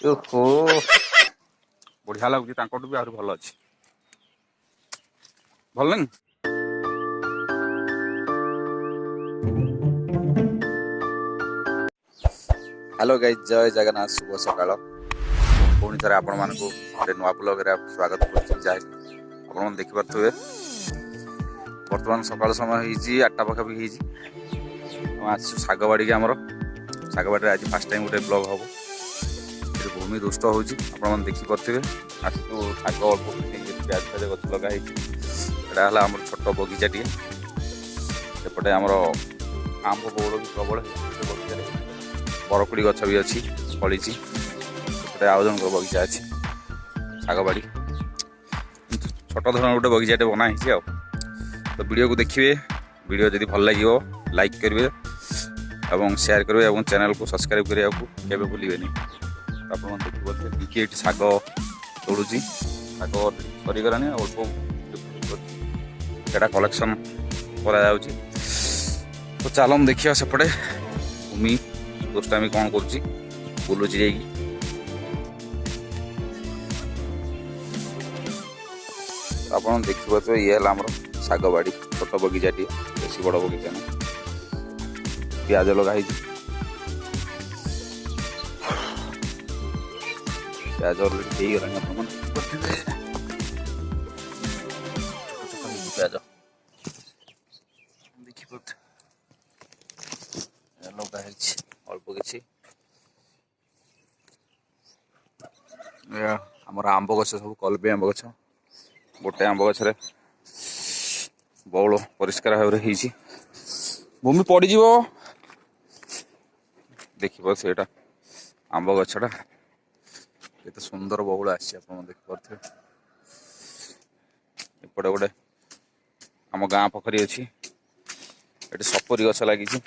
ଓହୋ ବଢିଆ ଲାଗୁଛି ତାଙ୍କଠୁ ବି ଆହୁରି ଭଲ ଅଛି ଭଲ ନାହିଁ। ହ୍ୟାଲୋ ଗାଇସ୍ ଜୟ ଜଗନ୍ନାଥ ଶୁଭ ସକାଳ ପୁଣି ଥରେ ଆପଣମାନଙ୍କୁ ଗୋଟେ ନୂଆ ବ୍ଲଗରେ ସ୍ୱାଗତ କରୁଛି ଯାହାକି ଆପଣମାନେ ଦେଖିପାରୁଥିବେ ବର୍ତ୍ତମାନ ସକାଳ ସମୟ ହେଇଛି 8ଟା ପାଖାପାଖି ହେଇଛି ଆମେ ଆସିଛୁ ଶାଗ ବାଡ଼ିକି ଆମର ଶାଗ ବାଡ଼ିରେ ଆଜି ଫାଷ୍ଟ ଟାଇମ୍ ଗୋଟେ ବ୍ଲଗ ହବ ଏଠି ଭୂମି ଦୁଷ୍ଟ ହେଉଛି ଆପଣମାନେ ଦେଖିପାରୁଥିବେ ଆସିଛୁ ଶାଗ ଅଳ୍ପ ପିଆଜ ଫିଆଜ ଗଛ ଲଗା ହେଇଛି ଏଇଟା ହେଲା ଆମର ଛୋଟ ବଗିଚାଟିଏ ସେପଟେ ଆମର ଆମ୍ବ ବଉଳ ବି ପ୍ରବଳ ହେଇଛି ବଗିଚାରେ ବରକୁଡ଼ି ଗଛ ବି ଅଛି ଫଳିଛି ସେପଟେ ଆଉ ଜଣଙ୍କ ବଗିଚା ଅଛି ଶାଗ ବାଡ଼ି ଛୋଟ ଧରଣ ଗୋଟେ ବଗିଚାଟେ ବନା ହେଇଛି ଆଉ ତ ଭିଡ଼ିଓକୁ ଦେଖିବେ ଭିଡ଼ିଓ ଯଦି ଭଲ ଲାଗିବ ଲାଇକ୍ କରିବେ ଏବଂ ସେୟାର କରିବେ ଏବଂ ଚ୍ୟାନେଲକୁ ସବସ୍କ୍ରାଇବ୍ କରିବାକୁ କେବେ ଭୁଲିବେନି ଆପଣମାନେ ଦେଖିପାରୁଥିବେ ଟିକେ ଏଠି ଶାଗ ତୋଳୁଛି ଶାଗ ସରିଗଲାଣି ଅଳ୍ପ ସେଇଟା କଲେକ୍ସନ୍ କରାଯାଉଛି ତ ଚାଲନ୍ତୁ ଦେଖିବା ସେପଟେ ଭୂମି ଦୁଷ୍ଟାମି କ'ଣ କରୁଛି ବୁଲୁଛି ଯାଇକି ଆପଣ ଦେଖିପାରୁଥିବେ ଇଏ ହେଲା ଆମର ଶାଗ ବାଡ଼ି ଛୋଟ ବଗିଚାଟିଏ ବେଶୀ ବଡ଼ ବଗିଚା ନାହିଁ ପିଆଜ ଲଗା ହେଇଛି ପିଆଜ ଅଲରେଡ଼ି ହେଇଗଲାଣି ଆପଣମାନେ ଦେଖିପାରୁଥିବେ ଛୋଟ ଛୋଟ ହେଇଛି ପିଆଜ ଦେଖିପାରୁଥିବେ ଲଗା ହେଇଛି ଅଳ୍ପ କିଛି ଆମର ଆମ୍ବ ଗଛ ସବୁ କଲମି ଆମ୍ବ ଗଛ ଗୋଟେ ଆମ୍ବ ଗଛରେ ବଉଳ ପରିଷ୍କାର ଭାବରେ ହେଇଛି ଭୂମି ପଡ଼ିଯିବ ଦେଖିପାରୁଥିବେ ଏଇଟା ଆମ୍ବ ଗଛଟା କେତେ ସୁନ୍ଦର ବଉଳ ଆସିଛି ଆପଣ ଦେଖିପାରୁଥିବେ ଏପଟେ ଗୋଟେ ଆମ ଗାଁ ପୋଖରୀ ଅଛି ଏଠି ସପୁରି ଗଛ ଲାଗିଛି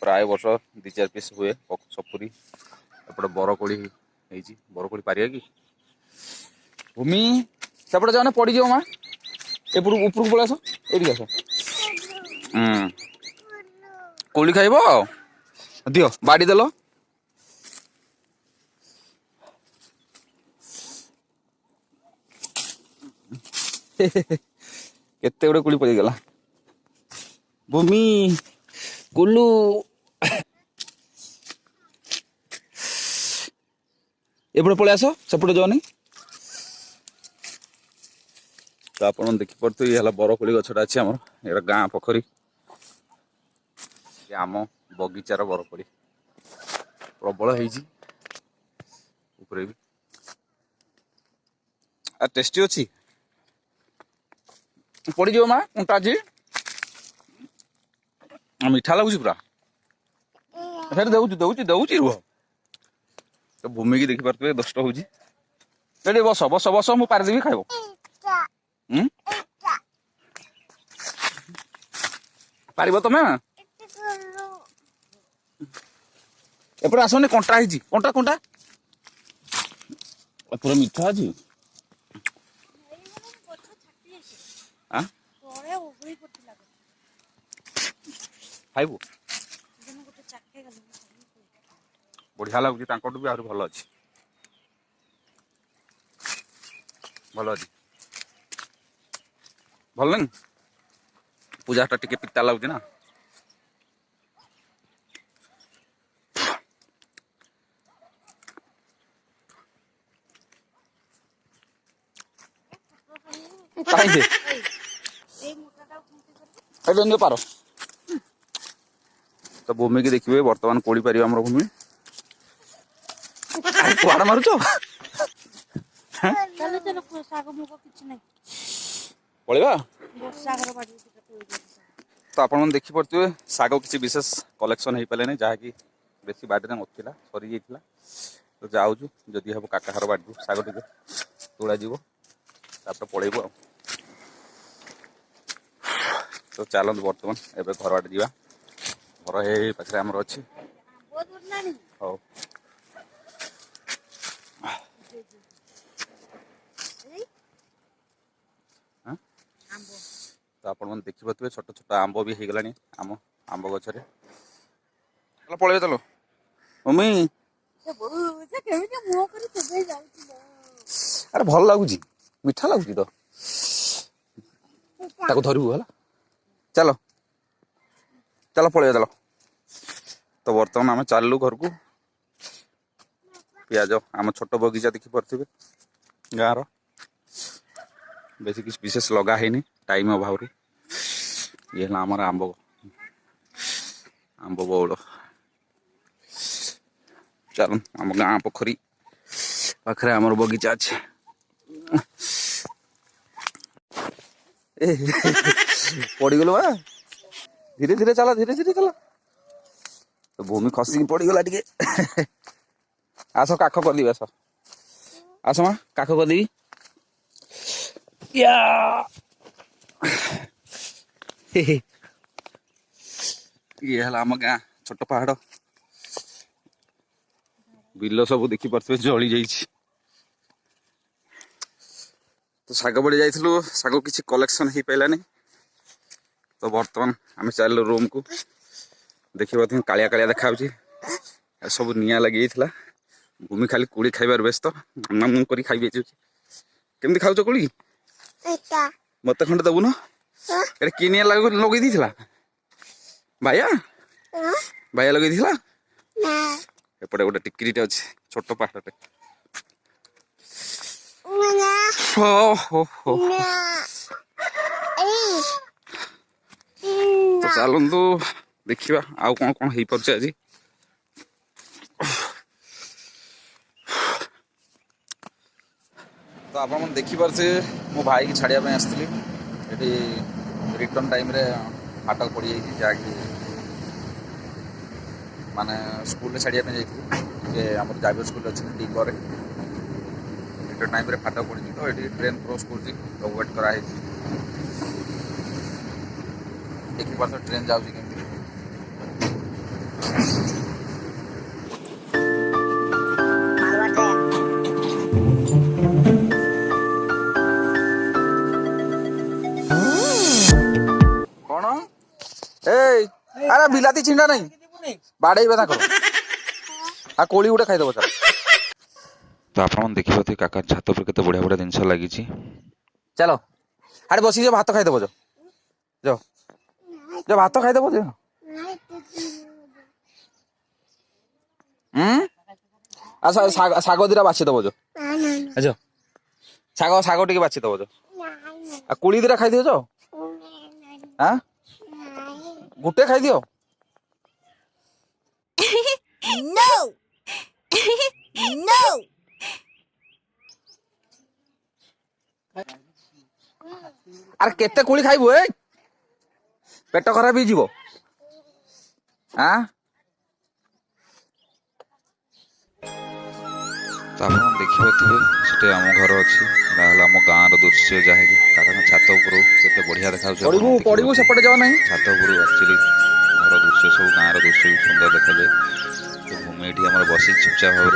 ପ୍ରାୟ ବର୍ଷ 2-4 ପିସ୍ ହୁଏ ସପୁରି ଏପଟେ ବରକୋଳି ହେଇଛି ବରକୋଳି ପାରିବା କି ଭୂମି ସେପଟେ ଯାଉନ ପଡ଼ିଯିବ ମା ଏପଟକୁ ଉପରକୁ ପଳେଇ ଆସ ଏଇଠିକି ଆସ କୋଳି ଖାଇବ ଦିଅ ବାଡ଼ି ଦେଲ କେତେ ଗୁଡ଼େ କୋଳି ପଡ଼ିଗଲା ଭୂମି କୁଲୁ ଏପଟେ ପଳେଇ ଆସ ସେପଟେ ଯାଅନି ତ ଆପଣ ଦେଖିପାରୁଥିବେ ଇଏ ହେଲା ବରକୋଳି ଗଛଟା ଅଛି ଆମର ଏଇଟା ଗାଁ ପୋଖରୀ ଆମ ବଗିଚାର ବରକୋଳି ପ୍ରବଳ ହେଇଛି ଉପରେ ବି ଆଉ ଟେଷ୍ଟି ଅଛି ପଡ଼ିଯିବ ମା କଣ୍ଟା ଅଛି ମିଠା ଲାଗୁଛି ପୁରା ସେଠି ଦେଉଛି ରୁହ ତ ଭୂମିକି ଦେଖିପାରୁଥିବେ ଦୁଷ୍ଟ ହେଉଛି ଏଠି ବସ ବସ ବସ ମୁଁ ପାରିଦେବି ଖାଇବ ପାରିବ ତମେ ଏପଟେ ଆସନି କଣ୍ଟା ହେଇଛି କଣ୍ଟା କଣ୍ଟା ପୁରା ମିଠା ଅଛି ଖାଇବୁ ବଢ଼ିଆ ଲାଗୁଛି ତାଙ୍କଠୁ ବି ଆହୁରି ଭଲ ଅଛି ଭଲ ଅଛି ଭଲ ନାହିଁ ପୂଜାଟା ଟିକେ ପିତା ଲାଗୁଛି ନା କାହିଁକି ପାର ତ ଭୂମିକି ଦେଖିବେ ବର୍ତ୍ତମାନ କୋଳି ପାରିବ ଆମର ଭୂମି କୁଆଡେ ମାରୁଛ ପଳେଇବା ତ ଆପଣମାନେ ଦେଖିପାରୁଥିବେ ଶାଗ କିଛି ବିଶେଷ କଲେକ୍ସନ୍ ହେଇପାରିଲେନି ଯାହାକି ବେଶୀ ବାଡ଼ିରେ ନଥିଲା ସରିଯାଇଥିଲା ତ ଯାଉଛୁ ଯଦି ହେବ କାକାହାର ବାଡ଼ିରୁ ଶାଗ ଟିକେ ତୋଳାଯିବ ତାପରେ ପଳେଇବୁ ଆଉ ତ ଚାଲନ୍ତୁ ବର୍ତ୍ତମାନ ଏବେ ଘର ଆଡ଼େ ଯିବା ଘର ଏଇ ପାଖରେ ଆମର ଅଛି ହଉ ତ ଆପଣମାନେ ଦେଖିପାରୁଥିବେ ଛୋଟ ଛୋଟ ଆମ୍ବ ବି ହେଇଗଲାଣି ଆମ आंब गछरे चलो पळेबे चलो मम्मी अरे भल लगुच मीठा लगुच तो ताको धरबू है चलो चलो पळेबे चलो तो बर्तमान आम चलू घर को पियाज आम छोट बगीचा देखी पारे गाँव बेसी किसी विशेष लगा है टाइम अभाव ये आमर आंब आंब बौल चल आम गाँ पोखरी पाखे आमर बगीचा अच्छे पड़गल बा धीरे धीरे चला तो भूमि खसिक पड़गला टे आस काख करदेवी आस आस माँ काख करदेवी ये है आम गाँ छोट पहाड़ बिल सब देखी पारे जली जा तो शाग बड़ी जाइलु शाग किसी कलेक्शन हो पारानी तो बर्तमान आम चल रूम को देखिए कालिया कालिया देखा सब निआ लगी भूमि खाली कुड़ी खाइबार व्यस्त नाम कर खाई केमती खाऊ कुड़ी मत खंडे दबु न कि निआ लगे दी भाइया भाइया लगे एपटे गोटे टिकरीटे अच्छे छोट पहाड़े तो चलतु देखा आउ कौन कौन हो पारे आज तो आप देखिपारे मो भाई की छाड़िया आसती ये रिटर्न टाइम रे फाटल पड़ जाकि माने स्कूल छाड़िया जाइए आम जावियर स्कूल अच्छे डिगर रिटर्न टाइम रे फाटल पड़ी तो ये ट्रेन क्रॉस कर तो वेट कराई देखिए ट्रेन जाऊँगी केमती कौन अरे बिलाती छिंडा नहीं बाड़े बेदा करो आ कोली गुटे खाइदब चल तो आप देखिए काका छात पर केते बढ़िया बढ़िया जिनस लगी चलो अरे बसी जो भात खाइदब जो जो जो भात खाइदब जो अच्छा शाग दिटा बाछी दब जो अच्छा शाग शाग टे बाछी दब जो आ कोली दिटा खाई दियो जो हाँ गुटे खाई दियो No! No! अरे केते कोली खाइबो ए पेट खराब ही जीवो हाँ तो आप देखिए आम घर अच्छी आम गाँव दृश्य जहाँकि काका छात उपर बढ़िया देखा पड़ू सेपटे जाओ ना छात उपर एक्चुअली घर दृश्य सब गाँव दृश्य भी सुंदर देखा जाए तो भूमि ये आम बस चुपचाप भाव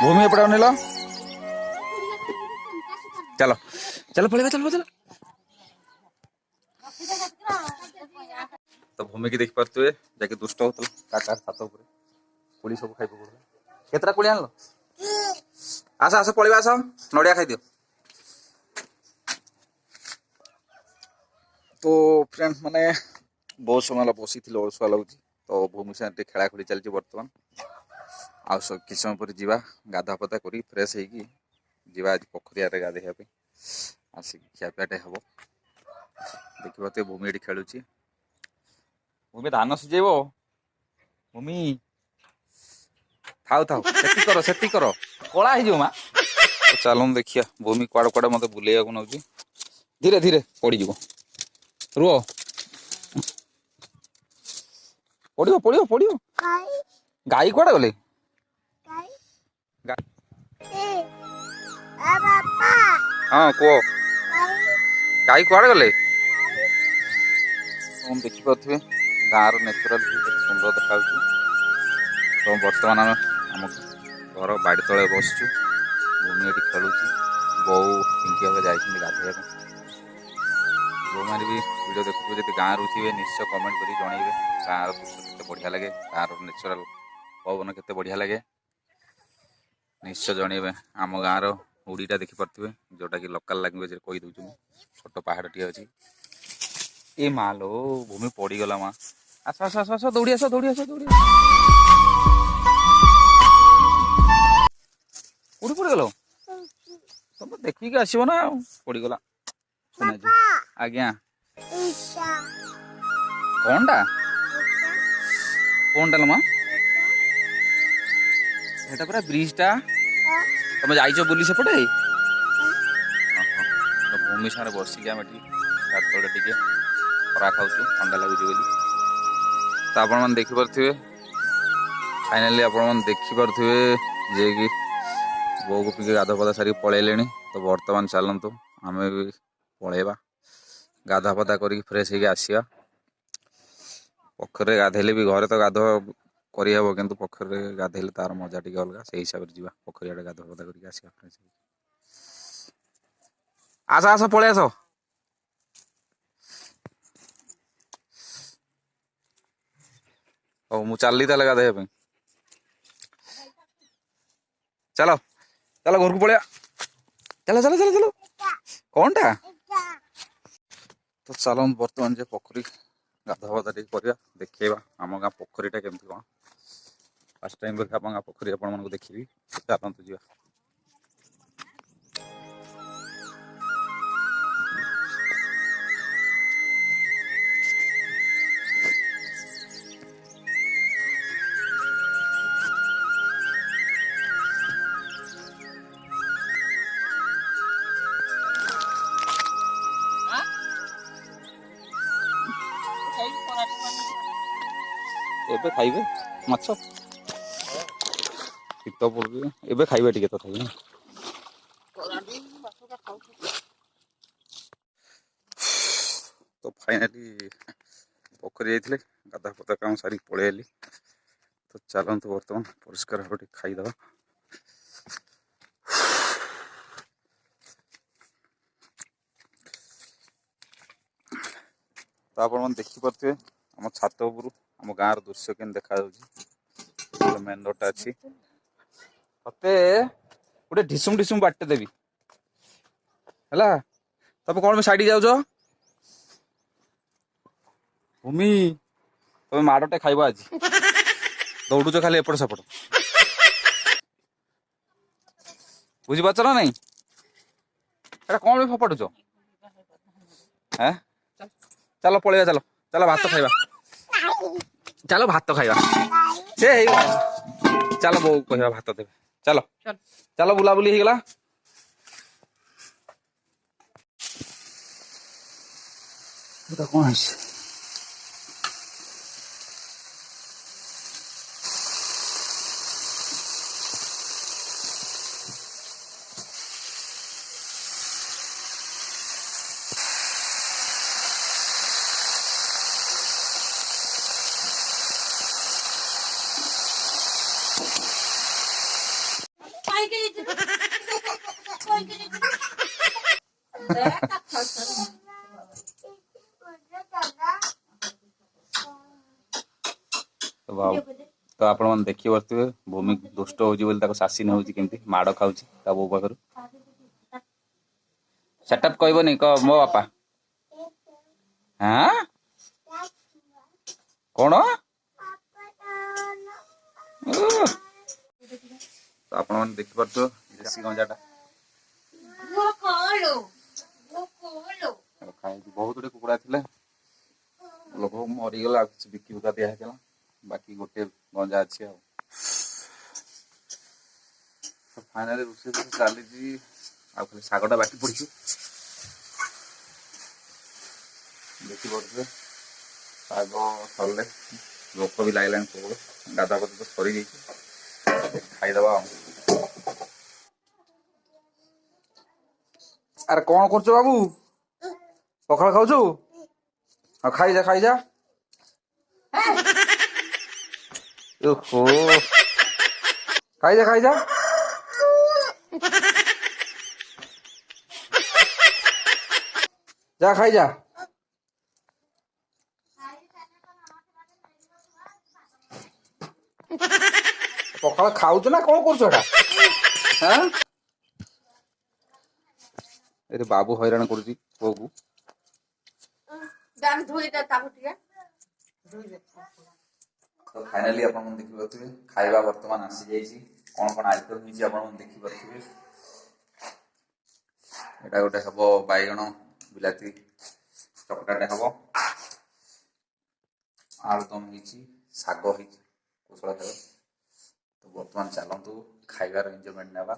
भूमि एपटे अनिल चलो चलो पड़ेगा चलो चलो तो भूमि की देखी पारे जाके दुष्ट होता काका छात कोड़ी सब खाई केतरा कोड़ी आनल आस आस पड़ेगा आस नड़िया खाई दियो तो फ्रेंड माने बहुत समय बसी थी अलसुआ लगुच तो भूमि से खेला खेली चलती बर्तमान आ किस समय पर जावा गाधा पता कर फ्रेश होगा आज पोखरिया गाधेया आसिक खियापियाटे हम देखिए भूमि ये खेलुची भूमि धान सीझेब भूमि थाउ थाउ सेती कर कला हो माँ तो चलो देखिया भूमि कुआड़े कुआड़े मत बुले नौ धीरे धीरे पड़ रुह पड़ो पड़ो पड़ो गाई कुआड़े गले हाँ कह गाई कुआड़े गले तुम देखिपे गाँव नेचुराल सुंदर देखा तो बर्तमान आम घर बाड़ी तले बसचु भूमि ये खेलुँ बो पिंकी हमें जाइए गाधे जो मैंने भी वीडियो देखुए जब गाँव थे निश्चय कमेंट कर जनइबे गाँव दृश्य के बढ़िया लगे गाँव नेचुरल पवन के बढ़िया लगे निश्चय जनइबे आम गाँव उड़ीटा देखिपे जोटा कि लोकल लांगुएज कहीदे छोट पहाड़ टी अच्छी ए मालो भूमि पड़गला माँ आस आस आस आस दौड़ी आस दौड़ी आस दौड़ी कौटी पड़गल तुम देखिक आसब ना पड़गला आज्ञा कौनटा कौनटा मा एटा पूरा ब्रिजटा तुम जाइछ बुली सेपटे भूमि सारे बसिक आम तले टे खरा खाऊ ठंडा लगुच तो आपण देखिपे फाइनाली आपण देखिपे जे कि बो को पिके गाधा पदा सारी पलैले तो बर्तमान चलतु आम भी पलैबा गाधा पदा कर फ्रेश होगी आसवा पोखर गाधेले भी घरे तो गाध करहब कि पोखर गाधेले तार मजा टी अलग से हिसाब से जावा पोखर आड़े गाधा पदा कर आस आस पलि आस मु चलली ताले गाधे चलो चलो घर को पलिया चलो चलो चलो चलो कौनटा तो चलो बर्तमान जे पोखरी गाधा पदा टे देखा आम गाँ पोखरीटा केमती कौन फास्ट टाइम आप गाँ पोखरी आपको देखी चलतु जा एबे खाइबे माछ शीत पड़ू एबे खाइबे टिके तो खाइबे तो फाइनाली पोखरी जाइए गाधा पदा काम सारी पलि आली तो चलतु बर्तमान परिष्कार भाव टे खाईदे तो आप देखिपे आम छात उपरू आम गाँव दृश्य के देखा मेन रोडटा अच्छी ते गोटे ढिसुम ढिसुम बाटे देवी है तब कौन साइड जाऊ भूमि तुम माड़टे खाइब आज दौड़ुच खाली एपट सेपट बुझीपार ना नहीं कौन भी फपाड़ुच है चलो पलैया चलो चलो भात खाइबा चलो भात खाइबा से चलो बो कह भात देवे चलो चलो बुलाबुली हो गला कौन है तो आप देखी पारे भूमि दुष्ट हो शासीन होमती माड़ खाऊ बो पाखर सेटअप कहबनी कह मो बापा हाँ कौन तो आप देखिपे देसी गंजाटा बहुत गुड़े कुकुड़ा थे लोक मरीगला कि बिकी बुका दिया बाकी गोटे गंजा अच्छी फाइनाली रोषे चली खाली शागटा बाटी पड़ी देखिपे शाग सरले लोक भी लगे सब गाधा पद तो सरी खाईदे अरे कौन कर बाबू पखाड़ खाऊ हाँ खाई जा ओहो खाई जा जा खाई जा पखाल खाऊ ना कौन कर बाबू हैरान कर पुओ को तो फाइनली अपन देखि पाथुबे खाइबा वर्तमान आसी जाईची कोन कोन आइटम हिची अपन देखि पाथुबे एटा गोटे हबो बाइगण बिलाती चकटाटे हबो आलुदम हिची सागो हिची कुसला खाइबा तो वर्तमान चलंतु खाइबार एंजॉयमेंट नेबा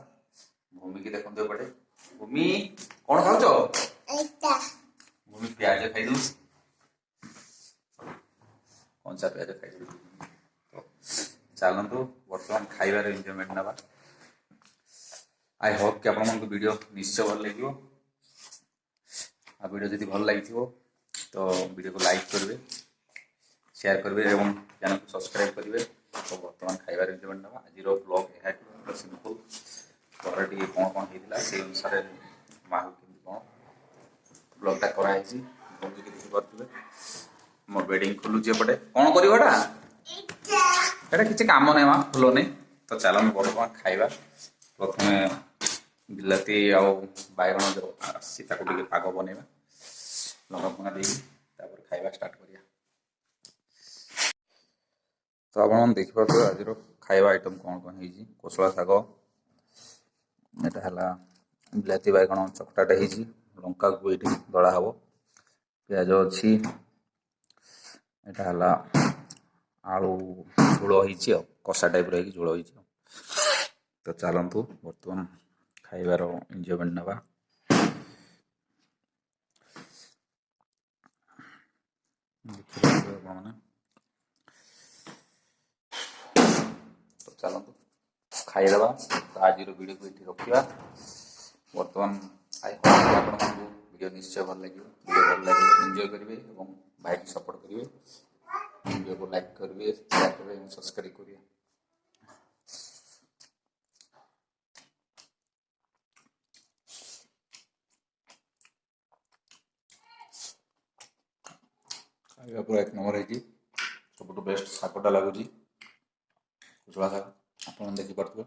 भूमि की देखंतु पड़े भूमि कोन खाउचो एटा भूमि प्याज खाइ दउ कौन सा प्याज खाइ दउ चलतु बर्तमान खाइबार एंजॉयमेंट नवा आई होप कि आपन को वीडियो निश्चय भल लगे आ वीडियो जदि भल लगी तो वीडियो को लाइक करेंगे शेयर करेंगे एवं चैनल को सब्सक्राइब करेंगे तो बर्तमान खाइबार एंजॉयमेंट नवा आज ब्लॉग यह सिंपल घर टी कौन कौन होता से अनुसार माहौल केमती कौन ब्लॉगटा कराई देखी पारे मो बेडिंग खोलुचे एपटे कौन करवाटा एटा किसी काम नहीं माँ फुल नहीं तो चलो बर्तमान खाइबा प्रथम बिलाती आउ बैगण जो आसी पाग बनइबा लगा फंगा देपर खाइबा स्टार्ट करिया तो आप देखिए आज खाइबा आइटम कौन कौन है कोसला शाग एटा है बिलाती बैगण चकटाटे है लंका को ये दला हम पियाज अच्छी एटा है आलू झोल हो कषा टाइप रही झोल हो तो चलतु बर्तमान खाइबार एंजॉयमेंट नवा तो चलतु खाईदे तो आज वीडियो को ये रखा बर्तमान आई होप आप वीडियो निश्चय भल लगे वीडियो भल लगे एंजॉय करेंगे और भाई को सपोर्ट करेंगे वीडियो को लाइक करेंगे शेयर करेंगे और सब्सक्राइब करेंगे खाइबा पूरा एक नंबर है सब बेस्ट शागटा लगुच कुचला शाग आप देखिपे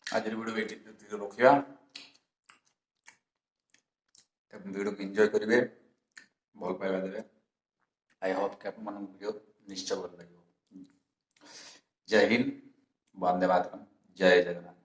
आज वीडियो रखा वीडियो को एंजॉय करेंगे भल पाइबा देवे आई होप कि आप वीडियो निश्चय भल लगे जय हिंद वंदे मातरम जय जगन्नाथ।